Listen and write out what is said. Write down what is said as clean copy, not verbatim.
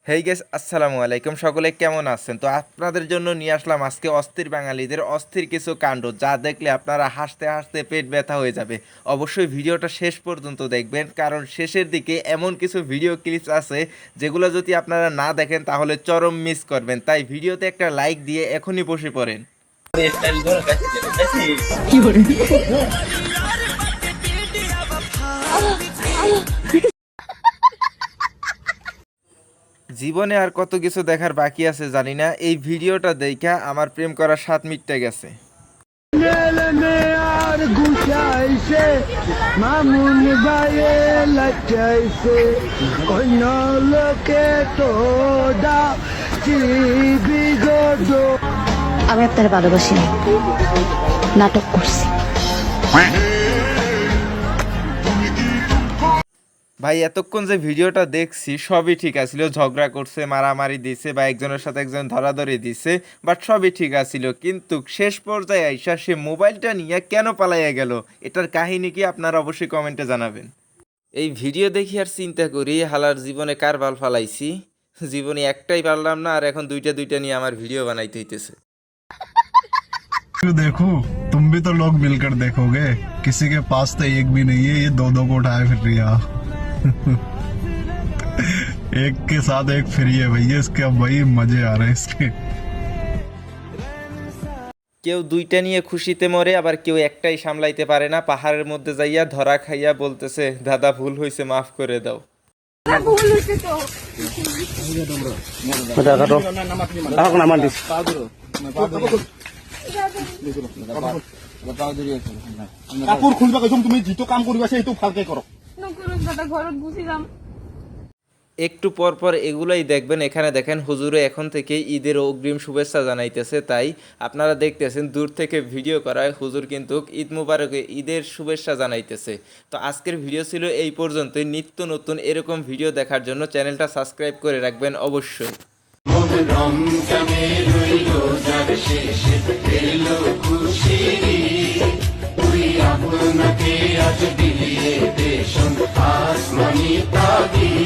Hey guys, আসসালামু আলাইকুম। সকলে কেমন আছেন? তো আপনাদের জন্য নিয়ে আসলাম আজকে অস্থির বাঙালিদের অস্থির কিছু কাণ্ড, যা দেখলে আপনারা হাসতে হাসতে পেট ব্যথা হয়ে যাবে। অবশ্যই ভিডিওটা শেষ পর্যন্ত দেখবেন, কারণ শেষের দিকে এমন কিছু ভিডিও ক্লিপস আছে যেগুলো যদি আপনারা না দেখেন তাহলে চরম মিস করবেন। তাই ভিডিওতে একটা লাইক দিয়ে এখনই বসে পড়েন। জীবনে আর কত কিছু দেখার বাকি আছে জানি না, এই ভিডিওটা দেখা আমার প্রেম করার স্বাদ মিটতে গেছে। আমি আপনার ভালোবাসি না, নাটক করছি। ভাই এতক্ষণ যে ভিডিওটা দেখছি সবই ঠিক আছিল, ঝগড়া করছে, মারামারি দিছে বা একজনের সাথে একজন ধরাধরি দিছে, বাট সবই ঠিক আছিল। কিন্তু শেষ পর্যায়ে আইসা সে মোবাইলটা নিয়ে কেন পালাইয়া গেল, এটার কাহিনী কি আপনারা অবশ্যই কমেন্টে জানাবেন। এই ভিডিও দেখি আর চিন্তা করি হালার জীবনে কার বাল ফালাইছি। জীবনে একটাই পারলাম না, আর এখন দুইটা দুইটা নিয়ে আমার ভিডিও বানাইতে হইতেছে। देखो तुम भी तो लोग मिलकर देखोगे, किसी के पास तो एक भी नहीं है, ये दो दो को उठाए फिर रहा। एक के साथ एक फ्री है भैया, इसके अब वही मजे आ रहे हैं इसके। কেউ দুইটা নিয়ে খুশিতে মরে, আবার কেউ একটাই সামলাইতে পারে না। পাহাড়ের মধ্যে যাইয়া ধরা খাইয়া বলতেছে, দাদা ভুল হয়েছে, মাফ করে দাও। কাপোৰ খুলিব কৈছো, তুমি যিটো কাম কৰিবা সেইটো ভালকে কৰক। একটু পর পর এগুলাই দেখবেন। এখানে দেখেন হুজুরে এখন থেকে ঈদের অগ্রিম শুভেচ্ছা জানাইতেছে, তাই আপনারা দেখতেছেন দূর থেকে ভিডিও করায় হুজুর কিন্তু ঈদ মুবারকে ঈদের শুভেচ্ছা জানাইতেছে। তো আজকের ভিডিও ছিল এই পর্যন্তই। নিত্য নতুন এরকম ভিডিও দেখার জন্য চ্যানেলটা সাবস্ক্রাইব করে রাখবেন অবশ্যই। আপনাকে আজ দিলিয়ে দেশ আসমানি তাগি।